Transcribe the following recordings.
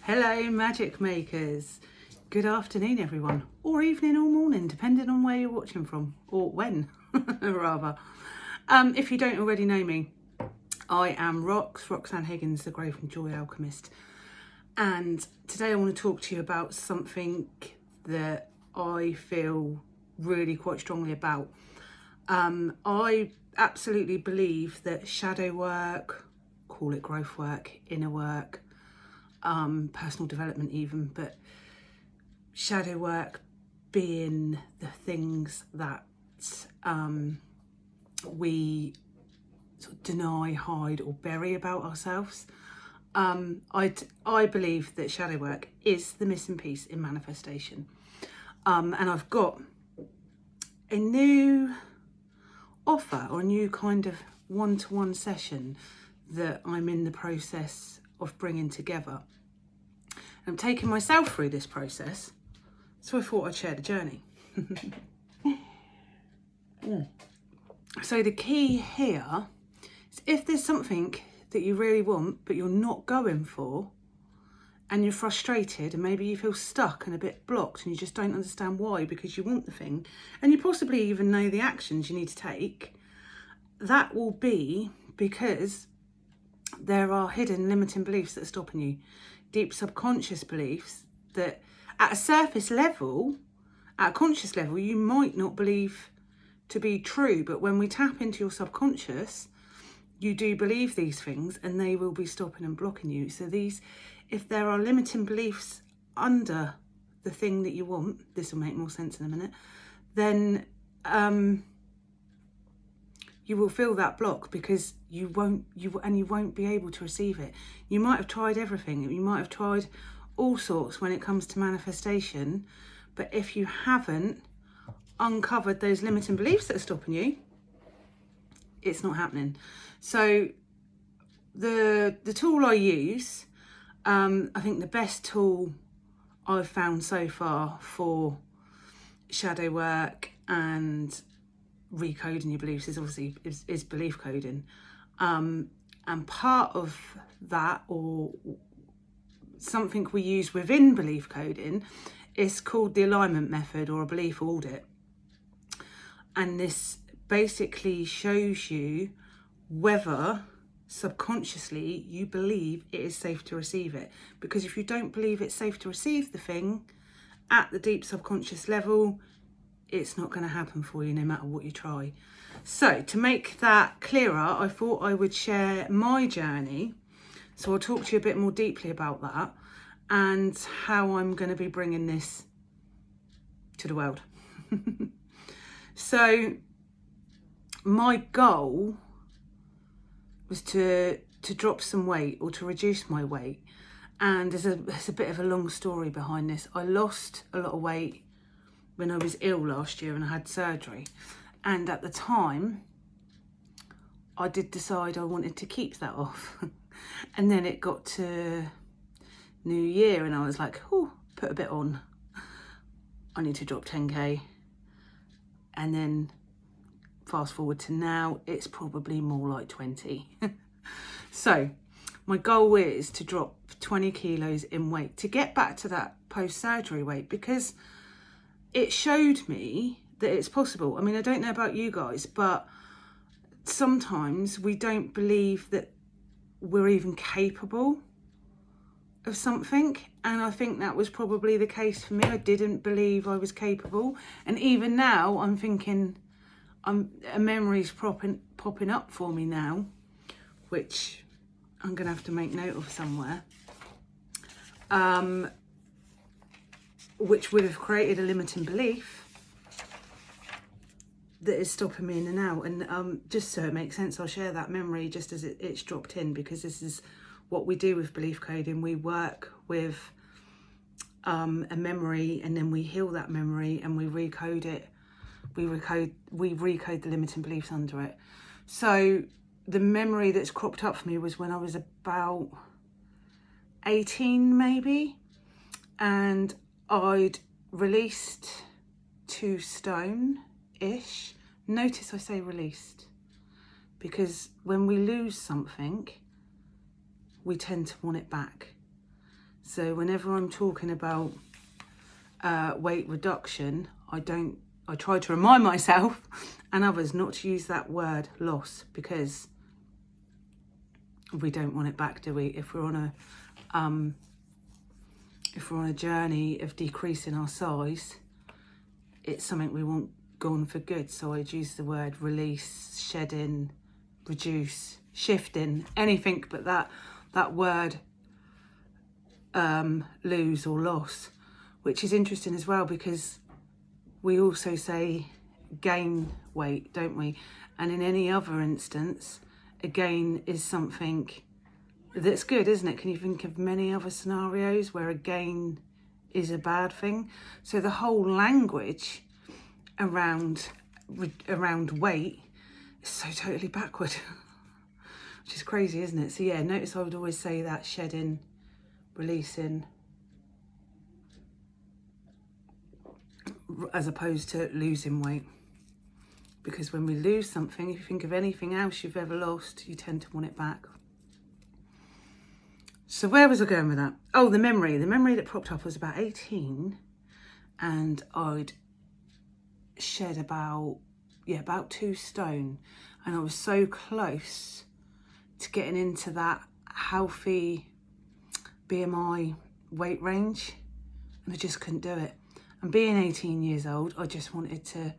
Hello, magic makers. Good afternoon, everyone, or evening or morning, depending on where you're watching from, or when, rather. If you don't already know me, I am Roxanne Higgins, the Growth and Joy Alchemist. And today I want to talk to you about something that I feel really quite strongly about. I absolutely believe that shadow work, call it growth work, inner work, personal development even, but shadow work being the things that we sort of deny, hide or bury about ourselves. I believe that shadow work is the missing piece in manifestation. And I've got a new offer or a new kind of one-to-one session that I'm in the process of bringing together. I'm taking myself through this process, so I thought I'd share the journey. So the key here is, if there's something that you really want but you're not going for, and you're frustrated and maybe you feel stuck and a bit blocked and you just don't understand why, because you want the thing and you possibly even know the actions you need to take, that will be because there are hidden limiting beliefs that are stopping you. Deep subconscious beliefs that at a surface level, at a conscious level, you might not believe to be true, but when we tap into your subconscious, you do believe these things and they will be stopping and blocking you. So these, if there are limiting beliefs under the thing that you want, this will make more sense in a minute, then you will feel that block because you won't be able to receive it. You might have tried everything. You might have tried all sorts when it comes to manifestation, but if you haven't uncovered those limiting beliefs that are stopping you, it's not happening. So the tool I use, I think the best tool I've found so far for shadow work and recoding your beliefs is obviously is belief coding, and part of that, or something we use within belief coding, is called the alignment method or a belief audit. And this basically shows you whether subconsciously you believe it is safe to receive it. Because if you don't believe it's safe to receive the thing at the deep subconscious level, it's not going to happen for you no matter what you try. So to make that clearer, I thought I would share my journey. So I'll talk to you a bit more deeply about that and how I'm going to be bringing this to the world. So my goal was to drop some weight, or to reduce my weight. And there's a bit of a long story behind this. I lost a lot of weight when I was ill last year and I had surgery. And at the time, I did decide I wanted to keep that off. And then it got to New Year and I was like, oh, put a bit on. I need to drop 10k. And then fast forward to now, it's probably more like 20. So my goal is to drop 20 kilos in weight, to get back to that post-surgery weight, because it showed me that it's possible. I mean, I don't know about you guys, but sometimes we don't believe that we're even capable of something. And I think that was probably the case for me. I didn't believe I was capable. And even now I'm thinking, a memory's popping up for me now, which I'm going to have to make note of somewhere, which would have created a limiting belief that is stopping me in and out. And just so it makes sense, I'll share that memory just as it's dropped in, because this is what we do with belief coding. We work with a memory and then we heal that memory and we recode it. We recode the limiting beliefs under it. So the memory that's cropped up for me was when I was about 18 maybe, and I'd released 2 stone-ish. Notice I say released, because when we lose something, we tend to want it back. So whenever I'm talking about weight reduction, I try to remind myself and others not to use that word loss, because we don't want it back, do we? If we're on a journey of decreasing our size, it's something we want gone for good. So I'd use the word release, shedding, reduce, shifting, anything but that word lose or loss, which is interesting as well, because we also say gain weight, don't we? And in any other instance, a gain is something that's good, isn't it? Can you think of many other scenarios where a gain is a bad thing? So the whole language around weight is so totally backward, which is crazy, isn't it? So yeah, notice I would always say that shedding, releasing, as opposed to losing weight. Because when we lose something, if you think of anything else you've ever lost, you tend to want it back. So where was I going with that? Oh, the memory that popped up was about 18, and I'd shed about 2 stone, and I was so close to getting into that healthy BMI weight range, and I just couldn't do it. And being 18 years old, I just wanted to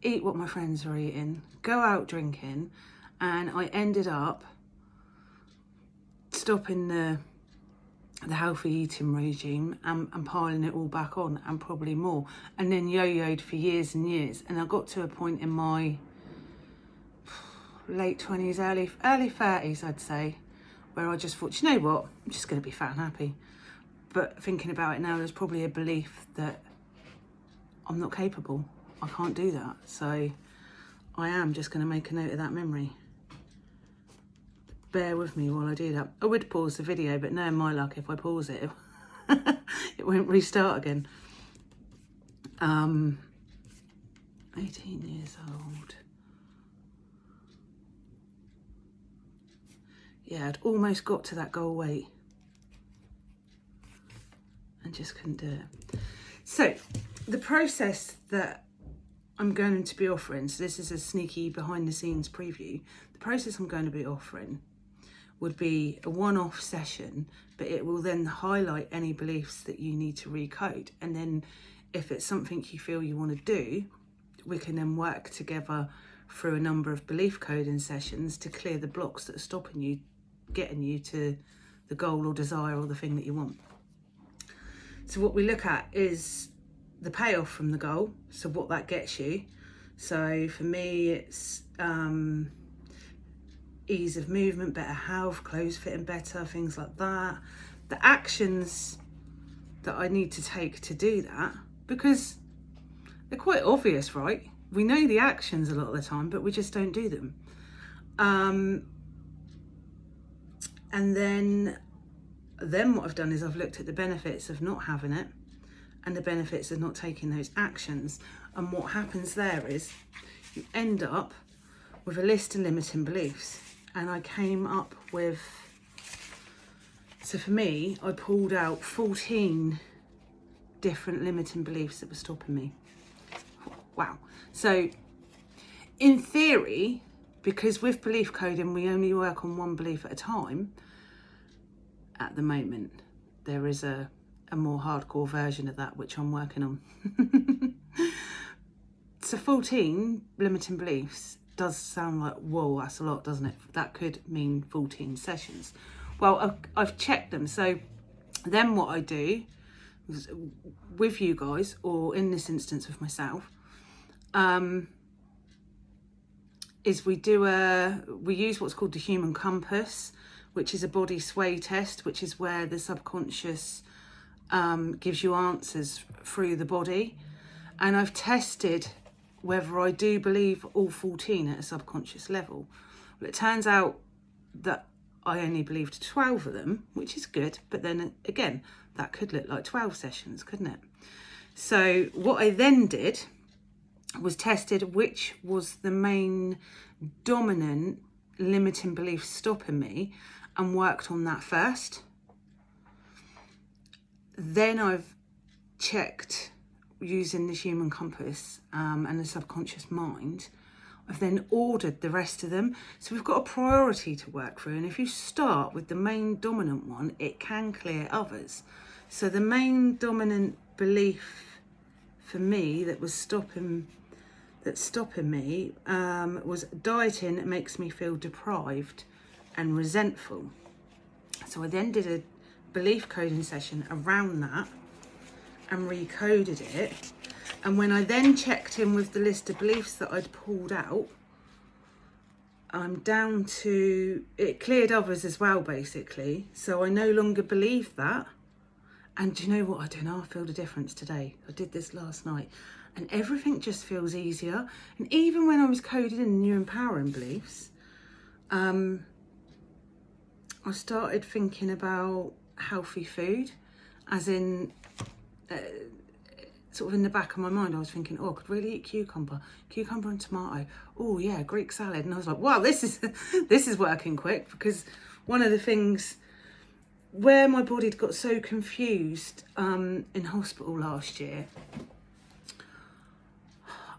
eat what my friends were eating, go out drinking, and I ended up stopping the healthy eating regime and piling it all back on, and probably more, and then yo-yoed for years and years. And I got to a point in my late 20s, early 30s, I'd say, where I just thought, you know what, I'm just going to be fat and happy. But thinking about it now, there's probably a belief that I'm not capable. I can't do that. So I am just going to make a note of that memory. Bear with me while I do that. I would pause the video, but knowing my luck, if I pause it, it won't restart again. 18 years old. Yeah, I'd almost got to that goal weight and just couldn't do it. So the process that I'm going to be offering, so this is a sneaky behind the scenes preview, the process I'm going to be offering would be a one-off session, but it will then highlight any beliefs that you need to recode. And then if it's something you feel you want to do, we can then work together through a number of belief coding sessions to clear the blocks that are stopping you, getting you to the goal or desire or the thing that you want. So what we look at is the payoff from the goal, so what that gets you. So for me, it's ease of movement, better health, clothes fitting better, things like that. The actions that I need to take to do that, because they're quite obvious, right? We know the actions a lot of the time, but we just don't do them. And then what I've done is I've looked at the benefits of not having it and the benefits of not taking those actions. And what happens there is you end up with a list of limiting beliefs. And I came up with, so for me, I pulled out 14 different limiting beliefs that were stopping me. Wow. So in theory, because with belief coding, we only work on one belief at a time, at the moment, there is a more hardcore version of that, which I'm working on. So 14 limiting beliefs does sound like, whoa, that's a lot, doesn't it? That could mean 14 sessions. Well, I've checked them. So then what I do with you guys, or in this instance with myself, is we use what's called the human compass, which is a body sway test, which is where the subconscious gives you answers through the body. And I've tested whether I do believe all 14 at a subconscious level. Well, it turns out that I only believed 12 of them, which is good. But then again, that could look like 12 sessions, couldn't it? So what I then did was tested which was the main dominant limiting belief stopping me, and worked on that first. Then I've checked using the human compass and the subconscious mind. I've then ordered the rest of them. So we've got a priority to work through. And if you start with the main dominant one, it can clear others. So the main dominant belief for me that was stopping me was dieting makes me feel deprived and resentful. So I then did a belief coding session around that and recoded it. And when I then checked in with the list of beliefs that I'd pulled out, I'm down to, it cleared others as well, basically. So I no longer believe that. And do you know what? I don't know, I feel the difference today. I did this last night and everything just feels easier. And even when I was coded in new empowering beliefs, I started thinking about healthy food, as in, sort of in the back of my mind, I was thinking, oh, I could really eat cucumber and tomato. Oh yeah, Greek salad. And I was like, wow, this is working quick, because one of the things where my body got so confused in hospital last year,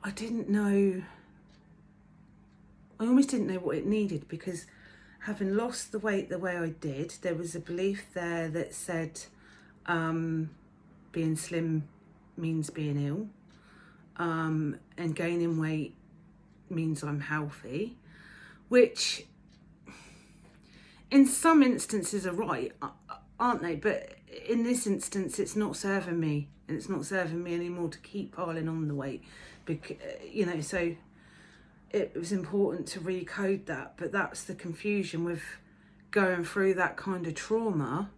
I almost didn't know what it needed, because having lost the weight the way I did, there was a belief there that said being slim means being ill, and gaining weight means I'm healthy, which in some instances are right, aren't they? But in this instance, it's not serving me, and it's not serving me anymore to keep piling on the weight, because, you know, so it was important to recode that. But that's the confusion with going through that kind of trauma.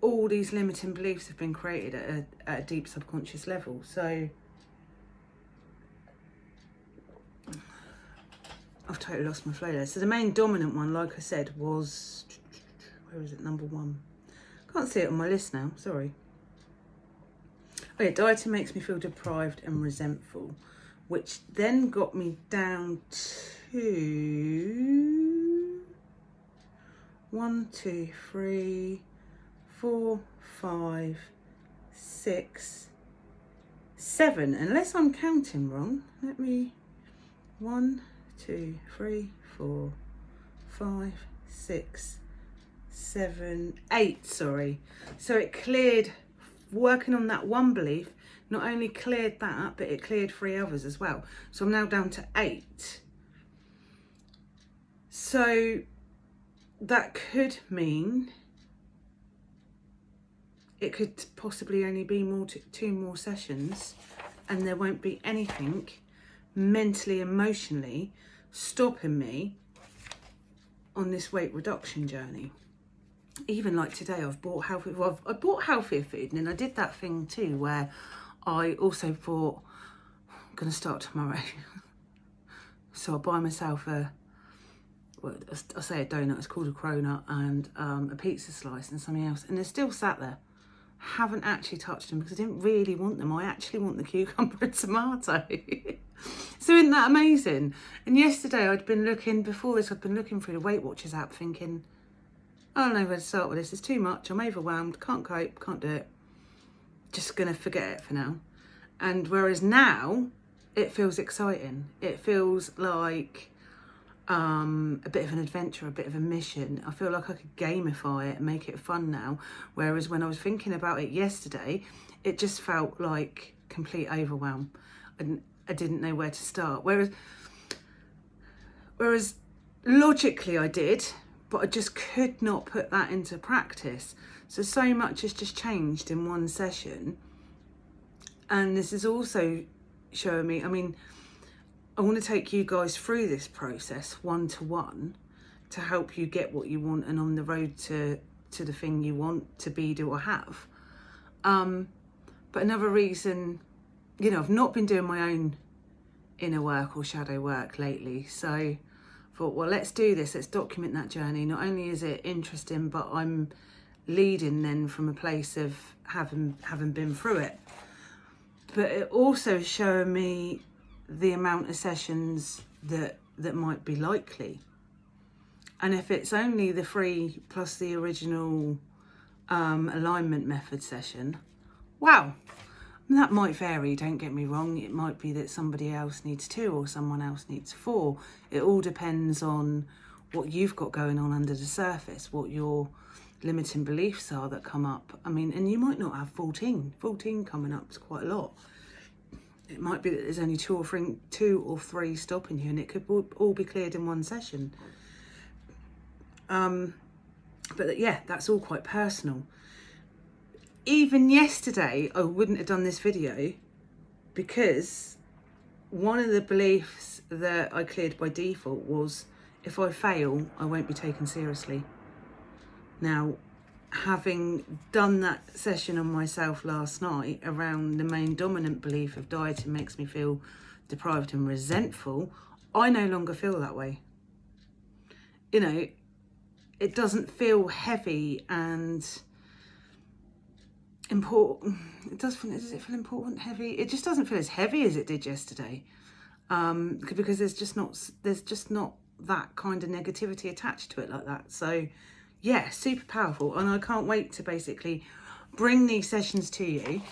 All these limiting beliefs have been created at a deep subconscious level. So I've totally lost my flow there. So the main dominant one, like I said, was, where is it, number 1? Can't see it on my list now, sorry. Oh yeah, dieting makes me feel deprived and resentful, which then got me down to 1, 2, 3, 4, 5, 6, 7, unless I'm counting wrong. Let me, 1, 2, 3, 4, 5, 6, 7, 8, sorry. So it cleared, working on that one belief, not only cleared that, but it cleared 3 others as well. So I'm now down to 8. So that could mean it could possibly only be 2 more sessions, and there won't be anything mentally, emotionally stopping me on this weight reduction journey. Even like today, I've bought healthy. Well, I bought healthier food, and then I did that thing too where I also thought, I'm gonna start tomorrow. So I buy myself I say a donut, it's called a cronut, and a pizza slice and something else, and they're still sat there. Haven't actually touched them because I didn't really want them. I actually want the cucumber and tomato. So isn't that amazing? And yesterday before this I'd been looking through the Weight Watchers app thinking, I don't know where to start with this. It's too much. I'm overwhelmed. Can't cope. Can't do it. Just going to forget it for now. And whereas now it feels exciting. It feels like a bit of an adventure, a bit of a mission. I feel like I could gamify it and make it fun now. Whereas when I was thinking about it yesterday, it just felt like complete overwhelm. I didn't know where to start. Whereas logically I did, but I just could not put that into practice. So much has just changed in one session. And this is also showing me, I mean, I want to take you guys through this process one-to-one to help you get what you want and on the road to the thing you want to be, do, or have. But another reason, you know, I've not been doing my own inner work or shadow work lately. So I thought, well, let's do this. Let's document that journey. Not only is it interesting, but I'm leading then from a place of having been through it. But it also is showing me the amount of sessions that might be likely. And if it's only the 3 plus the original alignment method session, wow, that might vary, don't get me wrong. It might be that somebody else needs 2 or someone else needs 4. It all depends on what you've got going on under the surface, what your limiting beliefs are that come up. I mean, and you might not have 14 coming up is quite a lot. It might be that there's only 2 or 3 stopping you, and it could all be cleared in one session. But yeah, that's all quite personal. Even yesterday, I wouldn't have done this video because one of the beliefs that I cleared by default was, if I fail, I won't be taken seriously. Now, having done that session on myself last night around the main dominant belief of dieting makes me feel deprived and resentful, I no longer feel that way. You know, it doesn't feel heavy and important. Does it feel important, heavy? It just doesn't feel as heavy as it did yesterday, because there's just not that kind of negativity attached to it like that. So yeah, super powerful, and I can't wait to basically bring these sessions to you.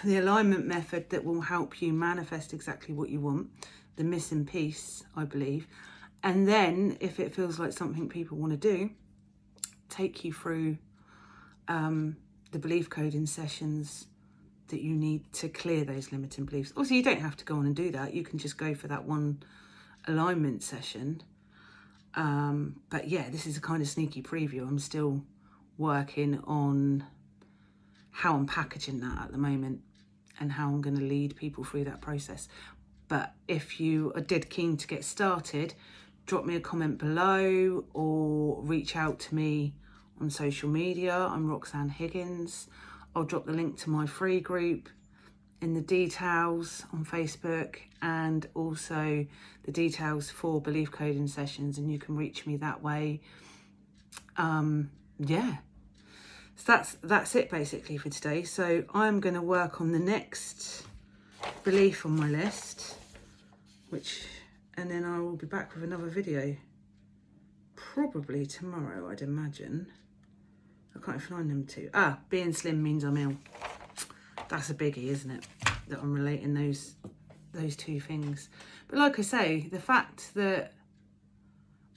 The alignment method that will help you manifest exactly what you want, the missing piece, I believe. And then if it feels like something people want to do, take you through the belief coding sessions that you need to clear those limiting beliefs. Also, you don't have to go on and do that. You can just go for that one alignment session. But yeah, this is a kind of sneaky preview. I'm still working on how I'm packaging that at the moment and how I'm going to lead people through that process. But if you are dead keen to get started, drop me a comment below or reach out to me on social media. I'm Roxanne Higgins. I'll drop the link to my free group in the details on Facebook, and also the details for belief coding sessions, and you can reach me that way. Yeah, so that's it basically for today. So I'm going to work on the next belief on my list, and then I will be back with another video probably tomorrow, I'd imagine. I can't find them two. Being slim means I'm ill. That's a biggie, isn't it? That I'm relating those 2 things. But like I say, the fact that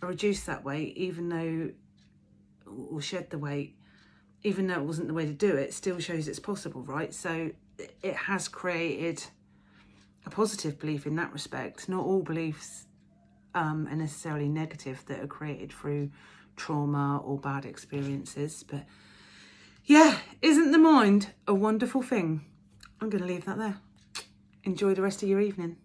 I reduced that weight, or shed the weight, even though it wasn't the way to do it, still shows it's possible, right? So it has created a positive belief in that respect. Not all beliefs are necessarily negative that are created through trauma or bad experiences. But yeah, isn't the mind a wonderful thing? I'm going to leave that there. Enjoy the rest of your evening.